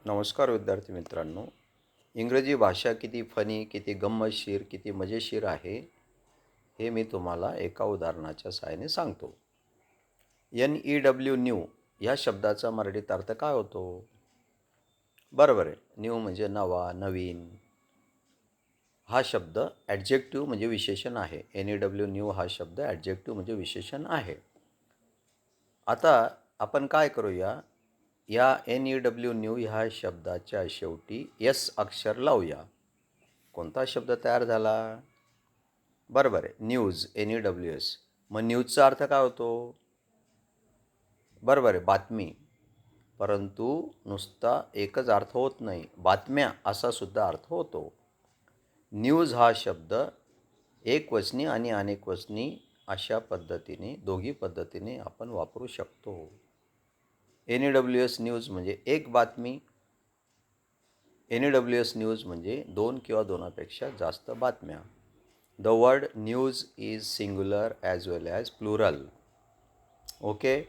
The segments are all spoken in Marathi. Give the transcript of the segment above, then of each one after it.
नमस्कार विद्यार्थी मित्रांनो. इंग्रजी भाषा किती फनी, किती गंमतशीर, किती मजेशीर आहे हे मी तुम्हाला एका उदाहरणाच्या सहाय्याने सांगतो. NEW या शब्दाचा मराठीत अर्थ काय होतो? बरोबर आहे. न्यू म्हणजे नवा, नवीन. हा शब्द ॲडजेक्टिव्ह म्हणजे विशेषण आहे. NEW न्यू हा शब्द ॲडजेक्टिव्ह म्हणजे विशेषण आहे. आता आपण काय करूया, या NEW न्यू ह्या शब्दाच्या शेवटी एस अक्षर लावूया. कोणता शब्द तयार झाला? बरोबर आहे, न्यूज. NEWS. मग न्यूजचा अर्थ काय होतो? बरोबर आहे, बातमी. परंतु नुसता एकच अर्थ होत नाही, बातम्या असा सुद्धा अर्थ होतो. न्यूज हा शब्द एकवचनी आणि अनेकवचनी अशा पद्धतीने दोघी पद्धतीने आपण वापरू शकतो. NEWS न्यूज म्हणजे एक बातमी. NEWS न्यूज म्हणजे दोन किंवा दोनापेक्षा जास्त बातम्या. The word news is singular as well as plural. Okay.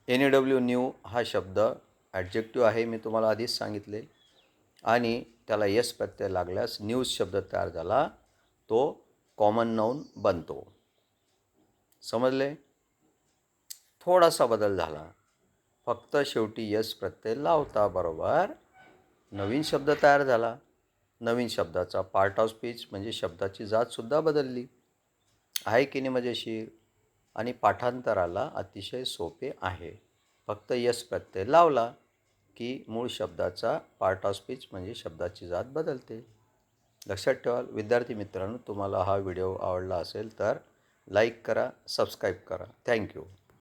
NEW new हा शब्द ॲडजेक्टिव्ह आहे, मी तुम्हाला आधीच सांगितले. आणि त्याला यस प्रत्यय लागल्यास न्यूज शब्द तयार झाला, तो कॉमन नाऊन बनतो. समजले? थोडासा बदल झाला, फक्त शेवटी यस प्रत्यय लावता बरोबर नवीन शब्द तयार झाला. नवीन शब्दाचा पार्ट ऑफ स्पीच म्हणजे शब्दाची जातसुद्धा बदलली. आहे की नाही मजेशीर? आणि पाठांतराला अतिशय सोपे आहे. फक्त यस प्रत्यय लावला की मूळ शब्दाचा पार्ट ऑफ स्पीच म्हणजे शब्दाची जात बदलते. लक्षात ठेवा विद्यार्थी मित्रांनो, तुम्हाला हा व्हिडिओ आवडला असेल तर लाईक करा, सबस्क्राईब करा. थँक्यू.